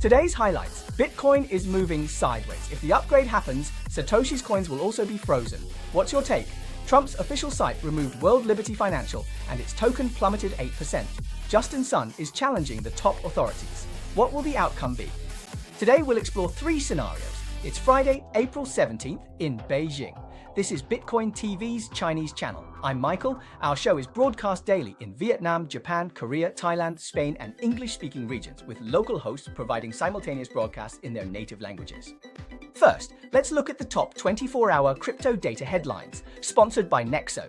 Today's highlights. Bitcoin is moving sideways. If the upgrade happens, Satoshi's coins will also be frozen. What's your take? Trump's official site removed World Liberty Financial and its token plummeted 8%. Justin Sun is challenging the top authorities. What will the outcome be? Today we'll explore 3 scenarios. It's Friday, April 17th in Beijing. This is BitcoinTV's Chinese channel. I'm Michael. Our show is broadcast daily in Vietnam, Japan, Korea, Thailand, Spain, and English-speaking regions, with local hosts providing simultaneous broadcasts in their native languages. First, let's look at the top 24-hour crypto data headlines, sponsored by NEXO.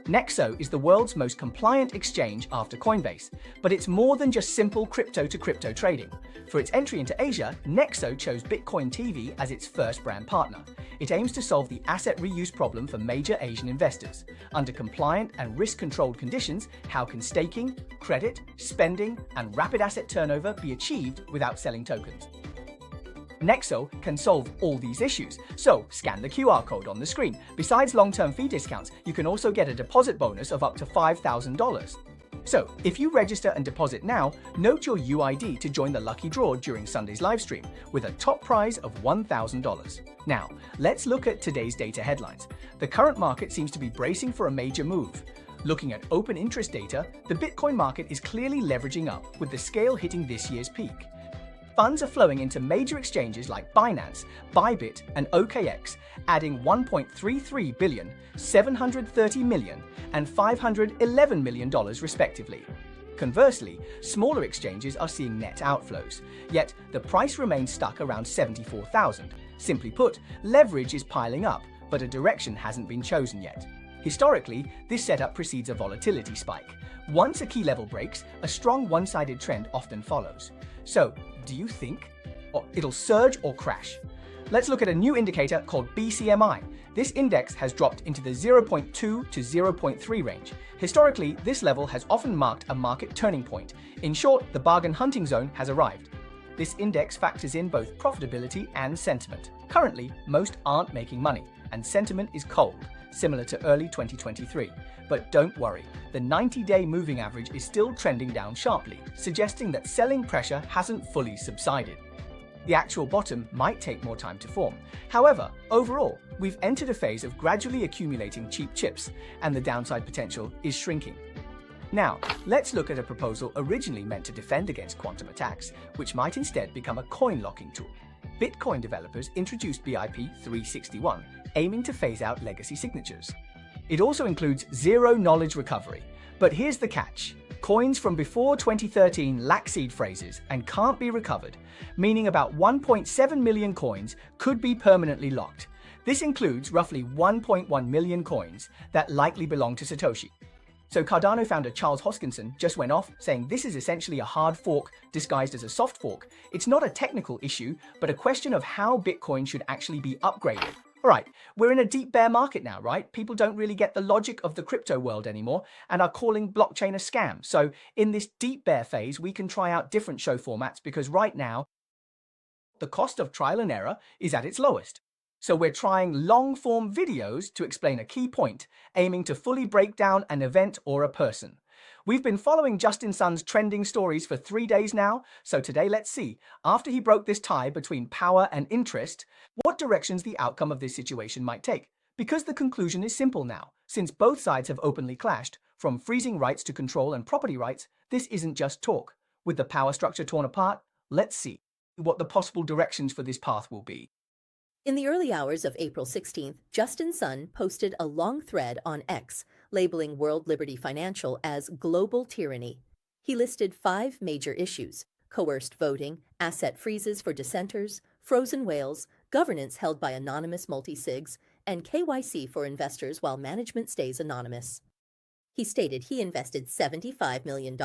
NEXO is the world's most compliant exchange after Coinbase, but it's more than just simple crypto-to-crypto trading. For its entry into Asia, NEXO chose BitcoinTV as its first brand partner. It aims to solve the asset reuse problem for major Asian investors. Under compliant and risk-controlled conditions, how can staking, credit, spending, and rapid asset turnover be achieved without selling tokens? NEXO can solve all these issues, so scan the QR code on the screen. Besides long-term fee discounts, you can also get a deposit bonus of up to $5,000. So, if you register and deposit now, note your UID to join the lucky draw during Sunday's livestream, with a top prize of $1,000. Now, let's look at today's data headlines. The current market seems to be bracing for a major move. Looking at open interest data, the Bitcoin market is clearly leveraging up, with the scale hitting this year's peak. Funds are flowing into major exchanges like Binance, Bybit, and HKEX, adding $1.33 billion, $730 million, and $511 million respectively. Conversely, smaller exchanges are seeing net outflows, yet the price remains stuck around 74,000. Simply put, leverage is piling up, but a direction hasn't been chosen yet. Historically, this setup precedes a volatility spike. Once a key level breaks, a strong one-sided trend often follows. So, do you think it'll surge or crash? Let's look at a new indicator called BCMI. This index has dropped into the 0.2 to 0.3 range. Historically, this level has often marked a market turning point. In short, the bargain hunting zone has arrived. This index factors in both profitability and sentiment. Currently, most aren't making money, and sentiment is cold, similar to early 2023. But don't worry, the 90-day moving average is still trending down sharply, suggesting that selling pressure hasn't fully subsided. The actual bottom might take more time to form. However, overall, we've entered a phase of gradually accumulating cheap chips, and the downside potential is shrinking. Now, let's look at a proposal originally meant to defend against quantum attacks, which might instead become a coin locking tool. Bitcoin developers introduced BIP 361, aiming to phase out legacy signatures. It also includes zero-knowledge recovery. But here's the catch. Coins from before 2013 lack seed phrases and can't be recovered, meaning about 1.7 million coins could be permanently locked. This includes roughly 1.1 million coins that likely belong to Satoshi. So Cardano founder Charles Hoskinson just went off, saying this is essentially a hard fork disguised as a soft fork. It's not a technical issue, but a question of how Bitcoin should actually be upgraded. All right, we're in a deep bear market now, right? People don't really get the logic of the crypto world anymore and are calling blockchain a scam. So in this deep bear phase, we can try out different show formats because right now, the cost of trial and error is at its lowest. So we're trying long-form videos to explain a key point, aiming to fully break down an event or a person. We've been following Justin Sun's trending stories for 3 days now, so today let's see, after he broke this tie between power and interest, what directions the outcome of this situation might take. Because the conclusion is simple now. Since both sides have openly clashed, from freezing rights to control and property rights, this isn't just talk. With the power structure torn apart, let's see what the possible directions for this path will be. In the early hours of April 16th, Justin Sun posted a long thread on X, labeling World Liberty Financial as global tyranny. He listed 5 major issues: coerced voting, asset freezes for dissenters, frozen whales, governance held by anonymous multi-sigs, and KYC for investors while management stays anonymous. He stated he invested $75 million,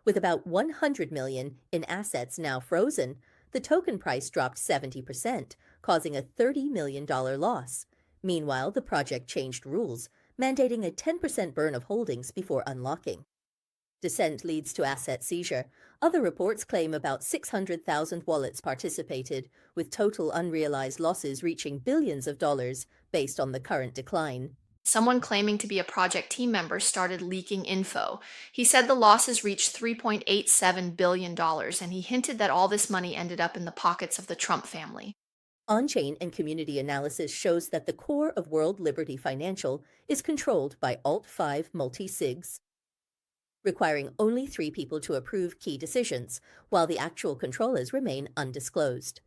with about $100 million in assets now frozen. The token price dropped 70%, causing a $30 million loss. Meanwhile, the project changed rules, mandating a 10% burn of holdings before unlocking. Dissent leads to asset seizure. Other reports claim about 600,000 wallets participated, with total unrealized losses reaching billions of dollars based on the current decline. Someone claiming to be a project team member started leaking info. He said the losses reached $3.87 billion, and he hinted that all this money ended up in the pockets of the Trump family. On-chain and community analysis shows that the core of World Liberty Financial is controlled by Alt-5 multi-sigs, requiring only 3 people to approve key decisions, while the actual controllers remain undisclosed.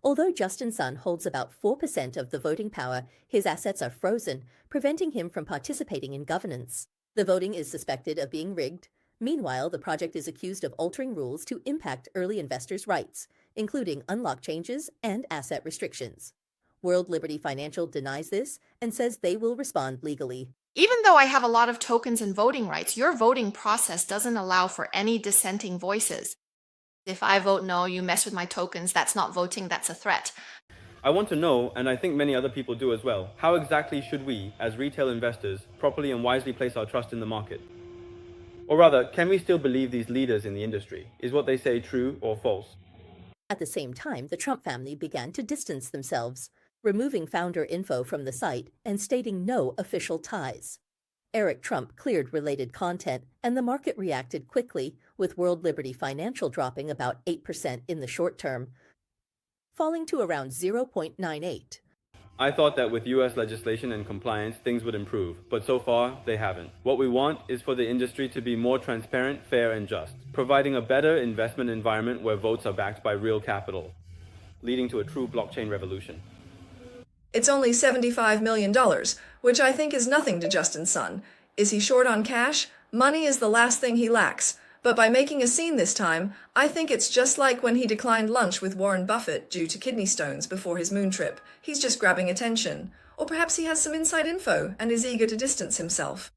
Although Justin Sun holds about 4% of the voting power, his assets are frozen, preventing him from participating in governance. The voting is suspected of being rigged. Meanwhile, the project is accused of altering rules to impact early investors' rights, including unlock changes and asset restrictions. World Liberty Financial denies this and says they will respond legally. Even though I have a lot of tokens and voting rights, your voting process doesn't allow for any dissenting voices. If I vote no, you mess with my tokens, that's not voting, that's a threat. I want to know, and I think many other people do as well, how exactly should we, as retail investors, properly and wisely place our trust in the market? Or rather, can we still believe these leaders in the industry? Is what they say true or false? At the same time, the Trump family began to distance themselves, removing founder info from the site and stating no official ties. Eric Trump cleared related content, and the market reacted quickly, with World Liberty Financial dropping about 8% in the short term, falling to around 0.98. I thought that with US legislation and compliance, things would improve, but so far, they haven't. What we want is for the industry to be more transparent, fair, and just, providing a better investment environment where votes are backed by real capital, leading to a true blockchain revolution. It's only $75 million, which I think is nothing to Justin Sun. Is he short on cash? Money is the last thing he lacks. But by making a scene this time, I think it's just like when he declined lunch with Warren Buffett due to kidney stones before his moon trip. He's just grabbing attention. Or perhaps he has some inside info and is eager to distance himself.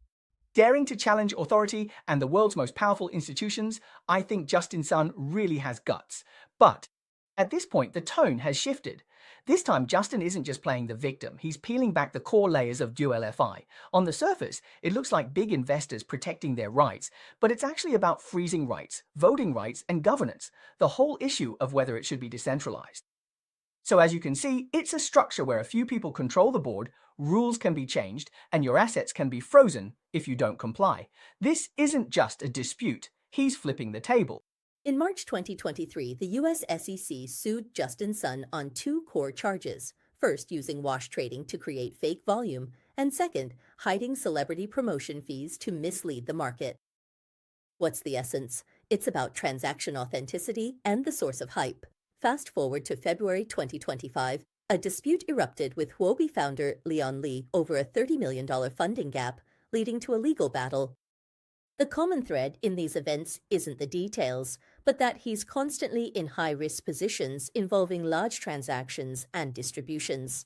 Daring to challenge authority and the world's most powerful institutions, I think Justin Sun really has guts. But at this point, the tone has shifted. This time, Justin isn't just playing the victim, he's peeling back the core layers of dual FI. On the surface, it looks like big investors protecting their rights, but it's actually about freezing rights, voting rights, and governance, the whole issue of whether it should be decentralized. So as you can see, it's a structure where a few people control the board, rules can be changed, and your assets can be frozen if you don't comply. This isn't just a dispute, he's flipping the table. In March 2023, the US SEC sued Justin Sun on 2 core charges. First, using wash trading to create fake volume, and second, hiding celebrity promotion fees to mislead the market. What's the essence? It's about transaction authenticity and the source of hype. Fast forward to February 2025, a dispute erupted with Huobi founder Leon Li over a $30 million funding gap, leading to a legal battle. The common thread in these events isn't the details, but that he's constantly in high-risk positions involving large transactions and distributions.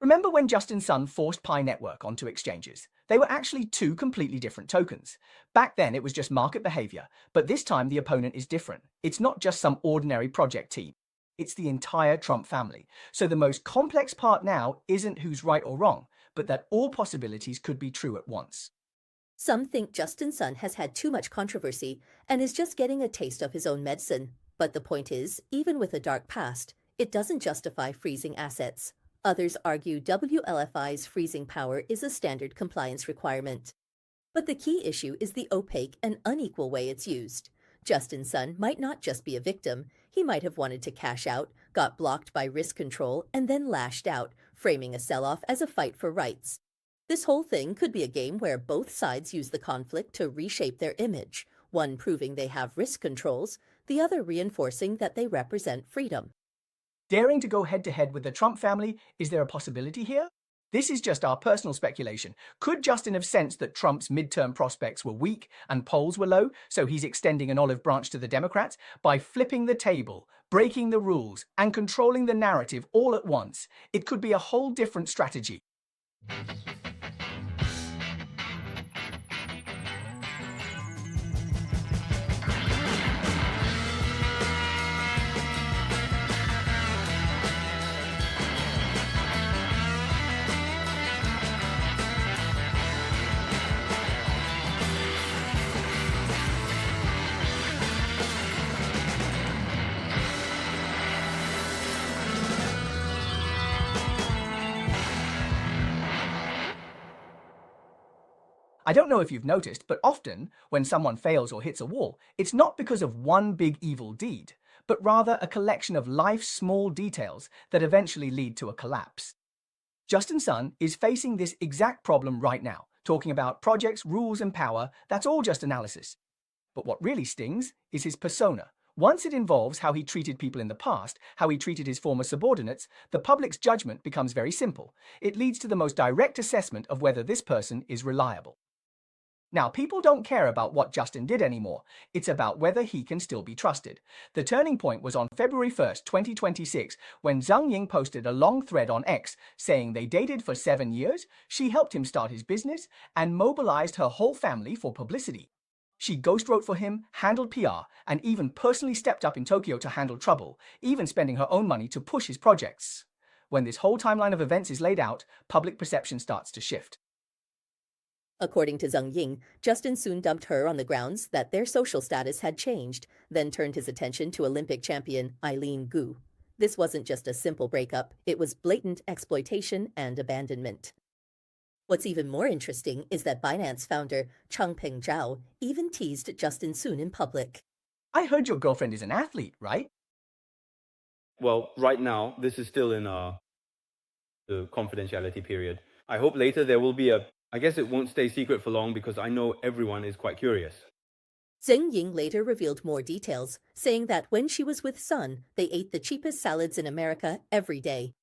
Remember when Justin Sun forced Pi Network onto exchanges? They were actually 2 completely different tokens. Back then, it was just market behavior, but this time the opponent is different. It's not just some ordinary project team. It's the entire Trump family. So the most complex part now isn't who's right or wrong, but that all possibilities could be true at once. Some think Justin Sun has had too much controversy and is just getting a taste of his own medicine. But the point is, even with a dark past, it doesn't justify freezing assets. Others argue WLFI's freezing power is a standard compliance requirement. But the key issue is the opaque and unequal way it's used. Justin Sun might not just be a victim. He might have wanted to cash out, got blocked by risk control, and then lashed out, framing a sell-off as a fight for rights. This whole thing could be a game where both sides use the conflict to reshape their image, one proving they have risk controls, the other reinforcing that they represent freedom. Daring to go head-to-head with the Trump family, is there a possibility here? This is just our personal speculation. Could Justin have sensed that Trump's midterm prospects were weak and polls were low, so he's extending an olive branch to the Democrats? By flipping the table, breaking the rules, and controlling the narrative all at once, it could be a whole different strategy. I don't know if you've noticed, but often when someone fails or hits a wall, it's not because of one big evil deed, but rather a collection of life's small details that eventually lead to a collapse. Justin Sun is facing this exact problem right now, talking about projects, rules, and power. That's all just analysis. But what really stings is his persona. Once it involves how he treated people in the past, how he treated his former subordinates, the public's judgment becomes very simple. It leads to the most direct assessment of whether this person is reliable. Now, people don't care about what Justin did anymore. It's about whether he can still be trusted. The turning point was on February 1st, 2026, when Zhang Ying posted a long thread on X saying they dated for 7 years, she helped him start his business, and mobilized her whole family for publicity. She ghostwrote for him, handled PR, and even personally stepped up in Tokyo to handle trouble, even spending her own money to push his projects. When this whole timeline of events is laid out, public perception starts to shift. According to Zhang Ying, Justin soon dumped her on the grounds that their social status had changed, then turned his attention to Olympic champion Eileen Gu. This wasn't just a simple breakup, it was blatant exploitation and abandonment. What's even more interesting is that Binance founder Changpeng Zhao even teased Justin Sun in public. I heard your girlfriend is an athlete, right? Well, right now, this is still in the confidentiality period. I hope later there will be I guess it won't stay secret for long because I know everyone is quite curious. Zhang Ying later revealed more details, saying that when she was with Sun, they ate the cheapest salads in America every day.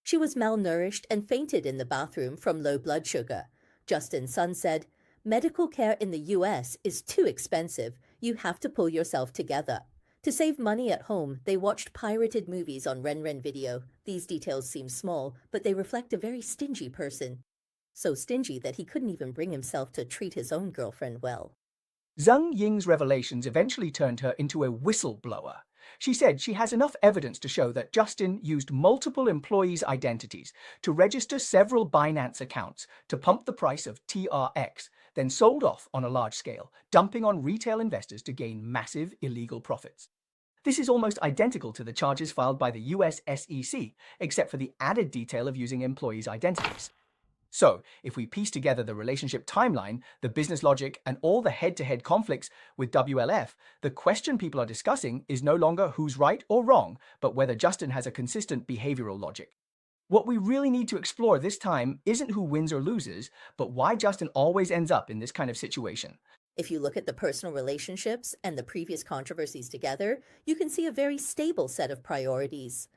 She was malnourished and fainted in the bathroom from low blood sugar. Justin Sun said, "Medical care in the US is too expensive. You have to pull yourself together." To save money at home, they watched pirated movies on Renren Video. These details seem small, but they reflect a very stingy person. So stingy that he couldn't even bring himself to treat his own girlfriend well. Zhang Ying's revelations eventually turned her into a whistleblower. She said she has enough evidence to show that Justin used multiple employees' identities to register several Binance accounts to pump the price of TRX, then sold off on a large scale, dumping on retail investors to gain massive illegal profits. This is almost identical to the charges filed by the US SEC, except for the added detail of using employees' identities. So, if we piece together the relationship timeline, the business logic, and all the head-to-head conflicts with WLF, the question people are discussing is no longer who's right or wrong, but whether Justin has a consistent behavioral logic. What we really need to explore this time isn't who wins or loses, but why Justin always ends up in this kind of situation. If you look at the personal relationships and the previous controversies together, you can see a very stable set of priorities.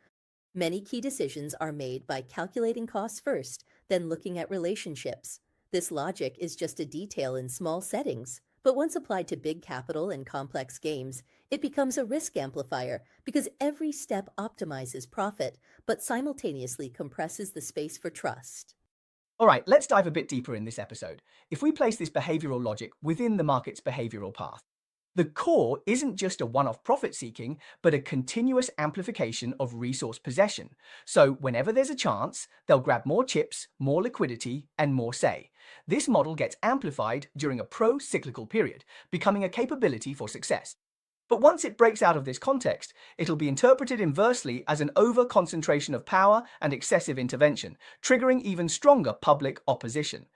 Many key decisions are made by calculating costs first, then looking at relationships. This logic is just a detail in small settings, but once applied to big capital and complex games, it becomes a risk amplifier because every step optimizes profit, but simultaneously compresses the space for trust. All right, let's dive a bit deeper in this episode. If we place this behavioral logic within the market's behavioral path, the core isn't just a one-off profit-seeking, but a continuous amplification of resource possession. So whenever there's a chance, they'll grab more chips, more liquidity, and more say. This model gets amplified during a pro-cyclical period, becoming a capability for success. But once it breaks out of this context, it'll be interpreted inversely as an over-concentration of power and excessive intervention, triggering even stronger public opposition.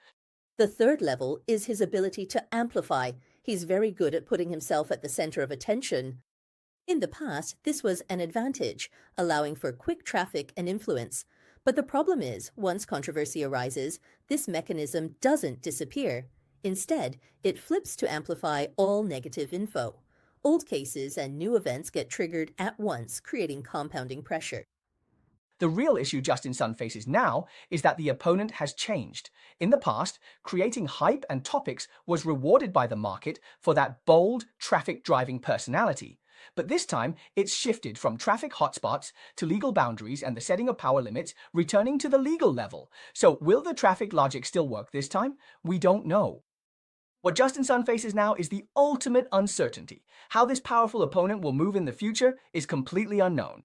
The third level is his ability to amplify. He's very good at putting himself at the center of attention. In the past, this was an advantage, allowing for quick traffic and influence. But the problem is, once controversy arises, this mechanism doesn't disappear. Instead, it flips to amplify all negative info. Old cases and new events get triggered at once, creating compounding pressure. The real issue Justin Sun faces now is that the opponent has changed. In the past, creating hype and topics was rewarded by the market for that bold, traffic-driving personality. But this time, it's shifted from traffic hotspots to legal boundaries and the setting of power limits, returning to the legal level. So will the traffic logic still work this time? We don't know. What Justin Sun faces now is the ultimate uncertainty. How this powerful opponent will move in the future is completely unknown.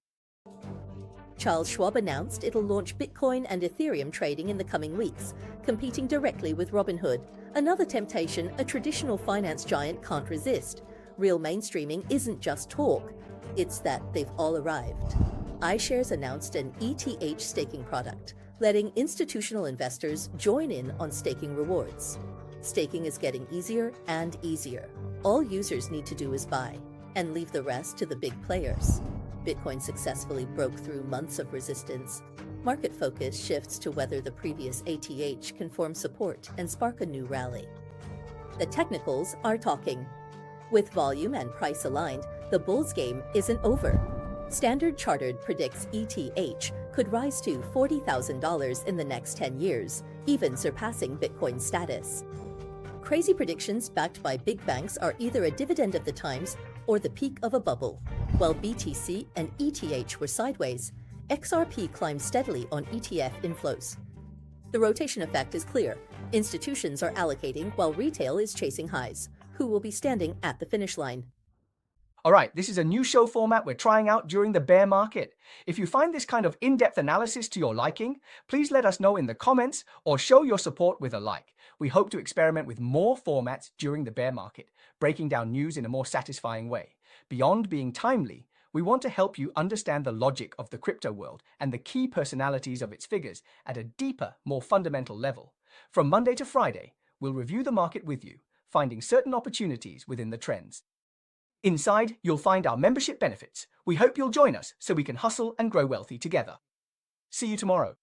Charles Schwab announced it'll launch Bitcoin and Ethereum trading in the coming weeks, competing directly with Robinhood. Another temptation a traditional finance giant can't resist. Real mainstreaming isn't just talk, it's that they've all arrived. iShares announced an ETH staking product, letting institutional investors join in on staking rewards. Staking is getting easier and easier. All users need to do is buy, and leave the rest to the big players. Bitcoin successfully broke through months of resistance. Market focus shifts to whether the previous ATH can form support and spark a new rally. The technicals are talking. With volume and price aligned, the bull's game isn't over. Standard Chartered predicts ETH could rise to $40,000 in the next 10 years, even surpassing Bitcoin's status. Crazy predictions backed by big banks are either a dividend of the times or the peak of a bubble. While BTC and ETH were sideways, XRP climbed steadily on ETF inflows. The rotation effect is clear. Institutions are allocating while retail is chasing highs. Who will be standing at the finish line? All right, this is a new show format we're trying out during the bear market. If you find this kind of in-depth analysis to your liking, please let us know in the comments or show your support with a like. We hope to experiment with more formats during the bear market, breaking down news in a more satisfying way. Beyond being timely, we want to help you understand the logic of the crypto world and the key personalities of its figures at a deeper, more fundamental level. From Monday to Friday, we'll review the market with you, finding certain opportunities within the trends. Inside, you'll find our membership benefits. We hope you'll join us so we can hustle and grow wealthy together. See you tomorrow.